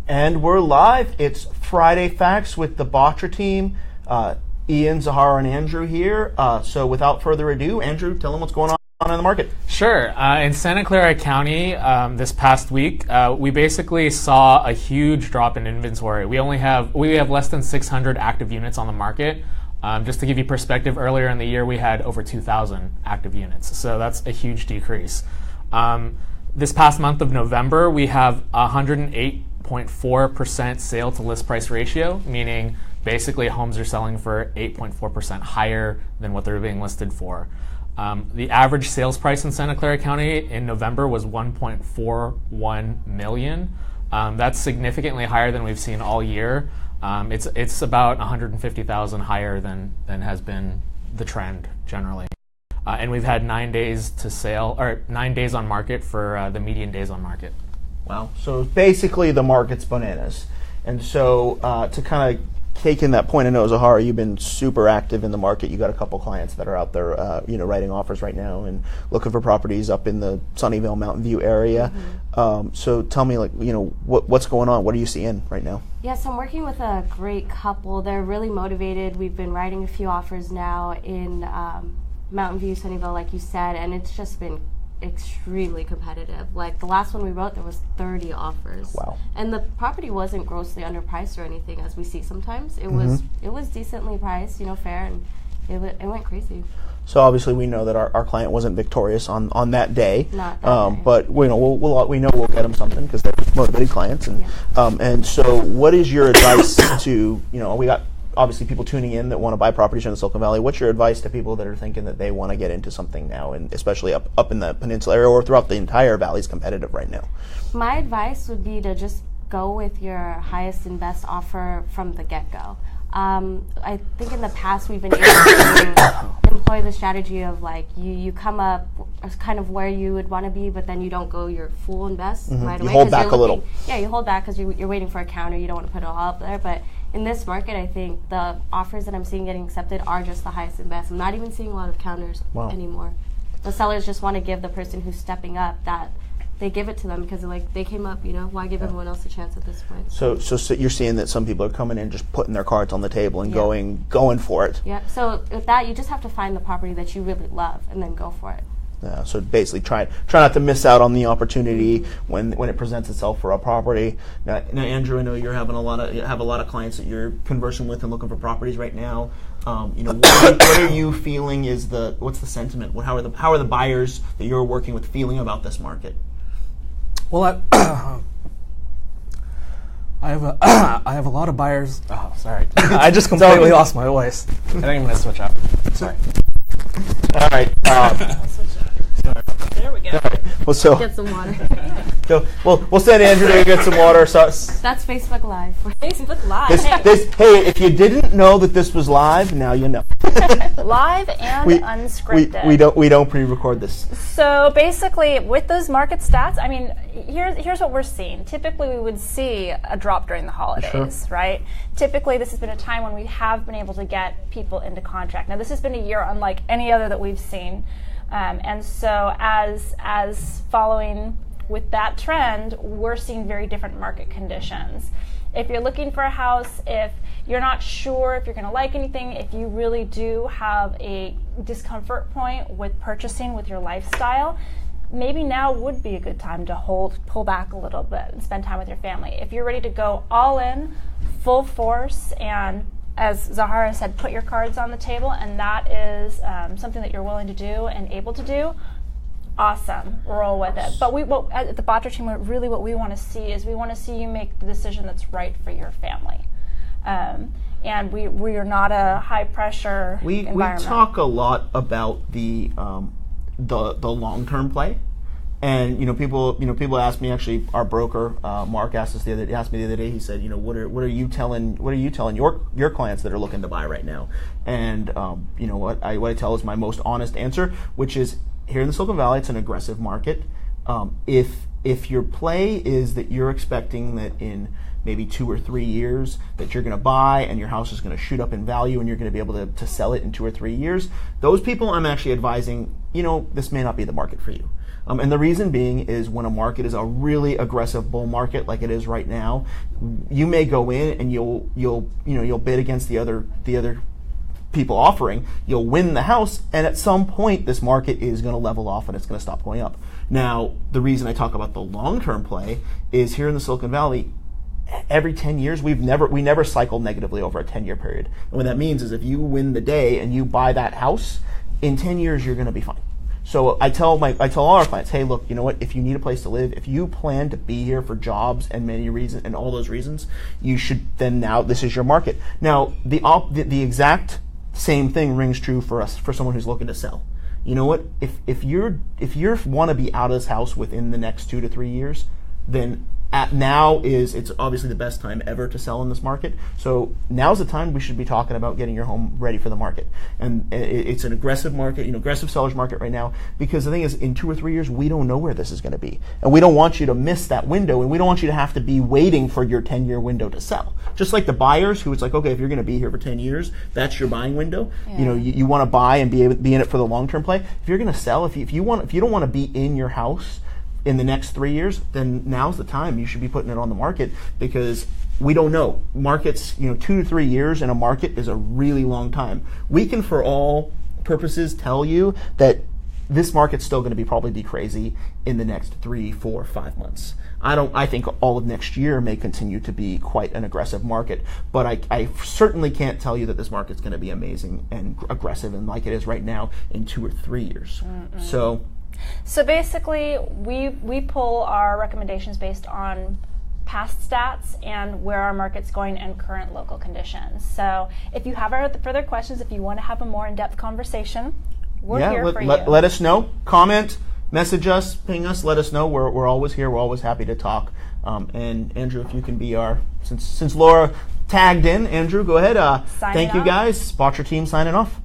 And we're live. It's Friday Facts with the Bottra team. Ian, Zahara, and Andrew here. So without further ado, Andrew, tell them what's going on in the market. Sure. In Santa Clara County this past week, we basically saw a huge drop in inventory. We have less than 600 active units on the market. Just to give you perspective, earlier in the year we had over 2,000 active units. So that's a huge decrease. This past month of November, we have 108.4% sale to list price ratio, meaning basically homes are selling for 8.4% higher than what they're being listed for. The average sales price in Santa Clara County in November was $1.41 million. That's significantly higher than we've seen all year. It's about $150,000 higher than has been the trend generally. And we've had 9 days to sale, or 9 days on market for the median days on market. Wow. So basically the market's bananas. And so to kind of take in that point, I know, Zahara, you've been super active in the market. You got a couple clients that are out there, writing offers right now and looking for properties up in the Sunnyvale, Mountain View area. Mm-hmm. So tell me, what's going on? What are you seeing right now? Yes, I'm working with a great couple. They're really motivated. We've been writing a few offers now in Mountain View, Sunnyvale, like you said, and it's just been extremely competitive. Like the last one we wrote, there was 30 offers. Wow. And the property wasn't grossly underpriced or anything, as we see sometimes. It was decently priced, fair, and it went crazy. So obviously we know that our client wasn't victorious on that day. Not that day. But we know we'll get them something because they're motivated clients. And and so what is your advice to, we got obviously people tuning in that want to buy properties in the Silicon Valley. What's your advice to people that are thinking that they want to get into something now, and especially up in the peninsula area or throughout the entire valley is competitive right now? My advice would be to just go with your highest and best offer from the get-go. I think in the past we've been able to employ the strategy of you come up as kind of where you would want to be, but then you don't go your full and best right away. You hold back a little. Yeah, you hold back because you're waiting for a counter. You don't want to put it all up there. But in this market, I think the offers that I'm seeing getting accepted are just the highest and best. I'm not even seeing a lot of counters anymore. The sellers just want to give the person who's stepping up that they give it to them because they came up, why give everyone else a chance at this point? So you're seeing that some people are coming in just putting their cards on the table and going for it. Yeah. So with that, you just have to find the property that you really love and then go for it. Yeah, so basically try not to miss out on the opportunity when it presents itself for a property. Now Andrew, I know you have a lot of clients that you're conversing with and looking for properties right now. What are you feeling what's the sentiment? How are the buyers that you're working with feeling about this market? Well, I have a lot of buyers. Oh, sorry, I just completely lost my voice. I think I'm gonna switch up. Sorry. All right. There we go. Right. Well, get some water. We'll send Andrew to get some water. So that's Facebook Live. Facebook Live. Hey, if you didn't know that this was live, now you know. Live and unscripted. We don't pre-record this. So basically, with those market stats, I mean, here's what we're seeing. Typically, we would see a drop during the holidays, right? Typically, this has been a time when we have been able to get people into contract. Now, this has been a year unlike any other that we've seen. And so as following with that trend, we're seeing very different market conditions. If you're looking for a house, if you're not sure if you're going to like anything, if you really do have a discomfort point with purchasing with your lifestyle, maybe now would be a good time to pull back a little bit and spend time with your family. If you're ready to go all in, full force, and as Zahara said, put your cards on the table, and that is something that you're willing to do and able to do, awesome, roll with it. But at the Bottra team, what we want to see is we want to see you make the decision that's right for your family. And we are not a high pressure environment. We talk a lot about the long-term play. And people ask me, actually our broker Mark asked me the other day. He said, what are you telling your clients that are looking to buy right now? And what I tell is my most honest answer, which is here in the Silicon Valley, it's an aggressive market. If your play is that you're expecting that in maybe 2 or 3 years that you're going to buy and your house is going to shoot up in value and you're going to be able to sell it in 2 or 3 years, those people I'm actually advising, this may not be the market for you. And the reason being is when a market is a really aggressive bull market like it is right now, you may go in and you'll bid against the other people offering, you'll win the house, and at some point this market is going to level off and it's going to stop going up. Now, the reason I talk about the long-term play is here in the Silicon Valley, every 10 years we never cycle negatively over a 10-year period. And what that means is if you win the day and you buy that house, in 10 years you're going to be fine. So I tell all our clients, hey, look, you know what? If you need a place to live, if you plan to be here for jobs and many reasons and all those reasons, you should then now this is your market. Now the exact same thing rings true for us, for someone who's looking to sell. You know what? If you want to be out of this house within the next 2 to 3 years, then it's obviously the best time ever to sell in this market. So now's the time we should be talking about getting your home ready for the market. And it's an aggressive market, aggressive seller's market right now, because the thing is, in 2 or 3 years, we don't know where this is going to be. And we don't want you to miss that window, and we don't want you to have to be waiting for your 10-year window to sell. Just like the buyers who it's like, okay, if you're going to be here for 10 years, that's your buying window. Yeah. You want to buy and be in it for the long-term play. If you're going to sell, if you don't want to be in your house in the next 3 years, then now's the time you should be putting it on the market, because we don't know. Markets, 2 to 3 years in a market is a really long time. We can, for all purposes, tell you that this market's still going to probably be crazy in the next 3, 4, 5 months. I think all of next year may continue to be quite an aggressive market, but I certainly can't tell you that this market's going to be amazing and aggressive and like it is right now in 2 or 3 years. Mm-mm. So basically, we pull our recommendations based on past stats and where our market's going and current local conditions. So if you have further questions, if you want to have a more in-depth conversation, we're here for you. Let us know. Comment, message us, ping us, let us know. We're always here. We're always happy to talk. And Andrew, if you can be since Laura tagged in, Andrew, go ahead. Thank you guys. Spotcher team signing off.